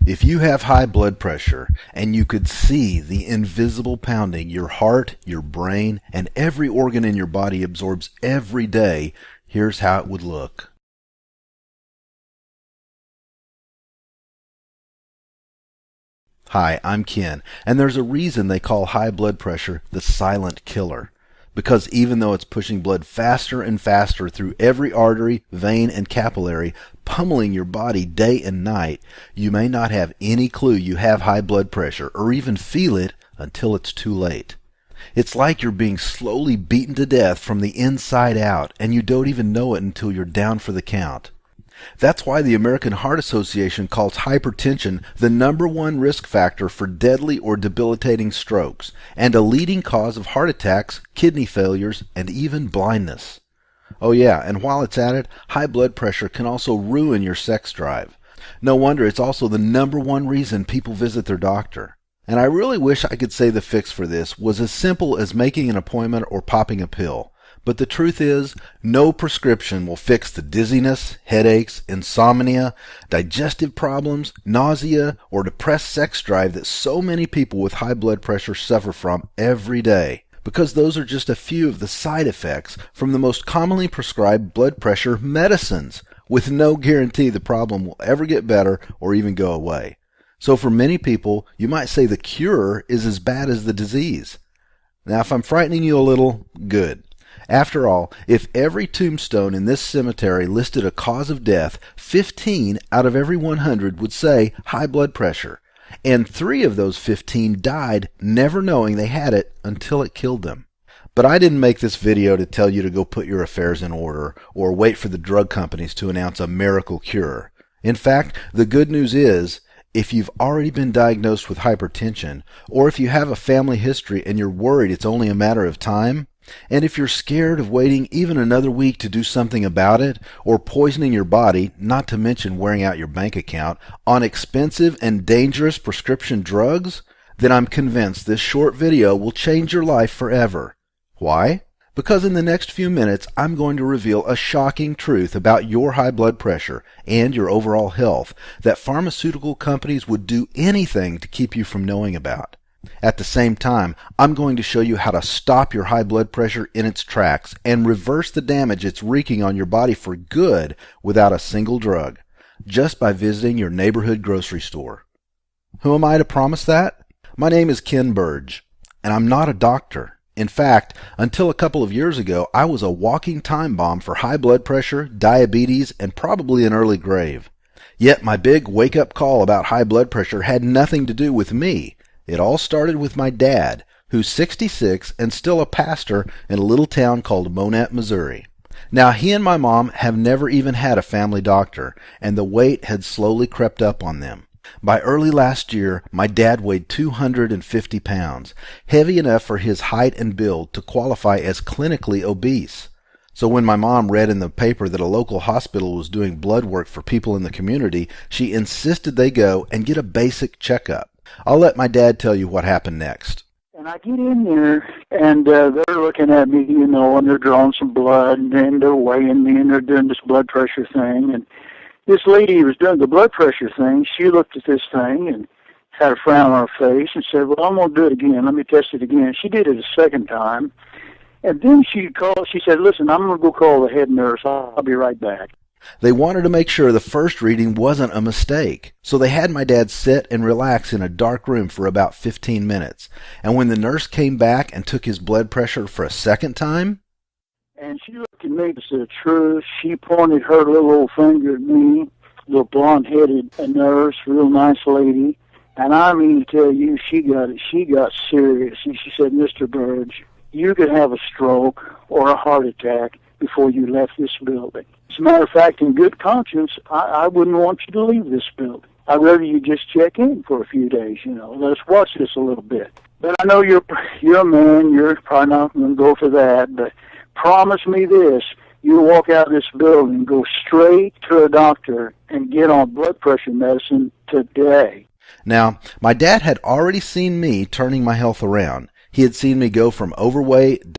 If you have high blood pressure and you could see the invisible pounding your heart, your brain, and every organ in your body absorbs every day, here's how it would look. Hi, I'm Ken, and there's a reason they call high blood pressure the silent killer. Because even though it's pushing blood faster and faster through every artery, vein, and capillary, pummeling your body day and night, you may not have any clue you have high blood pressure or even feel it until it's too late. It's like you're being slowly beaten to death from the inside out, and you don't even know it until you're down for the count. That's why the American Heart Association calls hypertension the #1 risk factor for deadly or debilitating strokes, and a leading cause of heart attacks, kidney failures, and even blindness. Oh yeah, and while it's at it, high blood pressure can also ruin your sex drive. No wonder it's also the #1 reason people visit their doctor. And I really wish I could say the fix for this was as simple as making an appointment or popping a pill. But the truth is, no prescription will fix the dizziness, headaches, insomnia, digestive problems, nausea, or depressed sex drive that so many people with high blood pressure suffer from every day. Because those are just a few of the side effects from the most commonly prescribed blood pressure medicines, with no guarantee the problem will ever get better or even go away. So for many people, you might say the cure is as bad as the disease. Now, if I'm frightening you a little, good. After all, if every tombstone in this cemetery listed a cause of death, 15 out of every 100 would say high blood pressure, and 3 of those 15 died never knowing they had it until it killed them. But I didn't make this video to tell you to go put your affairs in order or wait for the drug companies to announce a miracle cure. In fact, the good news is, if you've already been diagnosed with hypertension, or if you have a family history and you're worried it's only a matter of time, and if you're scared of waiting even another week to do something about it, or poisoning your body, not to mention wearing out your bank account, on expensive and dangerous prescription drugs, then I'm convinced this short video will change your life forever. Why? Because in the next few minutes, I'm going to reveal a shocking truth about your high blood pressure and your overall health that pharmaceutical companies would do anything to keep you from knowing about. At the same time, I'm going to show you how to stop your high blood pressure in its tracks and reverse the damage it's wreaking on your body for good without a single drug, just by visiting your neighborhood grocery store. Who am I to promise that? My name is Ken Burge, and I'm not a doctor. In fact, until a couple of years ago, I was a walking time bomb for high blood pressure, diabetes, and probably an early grave. Yet my big wake-up call about high blood pressure had nothing to do with me. It all started with my dad, who's 66 and still a pastor in a little town called Monette, Missouri. Now, he and my mom have never even had a family doctor, and the weight had slowly crept up on them. By early last year, my dad weighed 250 pounds, heavy enough for his height and build to qualify as clinically obese. So when my mom read in the paper that a local hospital was doing blood work for people in the community, she insisted they go and get a basic checkup. I'll let my dad tell you what happened next. And I get in there, and they're looking at me, and they're drawing some blood, and then they're weighing me, and they're doing this blood pressure thing. And this lady who was doing the blood pressure thing, she looked at this thing and had a frown on her face and said, well, I'm going to do it again. Let me test it again. She did it a second time. And then she said, listen, I'm going to go call the head nurse. I'll be right back. They wanted to make sure the first reading wasn't a mistake, so they had my dad sit and relax in a dark room for about 15 minutes. And when the nurse came back and took his blood pressure for a second time, and she looked at me and said, truth, she pointed her little old finger at me, little blonde-headed nurse, real nice lady, and I mean to tell you, she got serious. And she said, Mr. Burge, you could have a stroke or a heart attack before you left this building. As a matter of fact, in good conscience, I wouldn't want you to leave this building. I'd rather you just check in for a few days, Let us watch this a little bit. But I know you're a man, you're probably not going to go for that, but promise me this, you walk out of this building, go straight to a doctor, and get on blood pressure medicine today. Now, my dad had already seen me turning my health around. He had seen me go from overweight,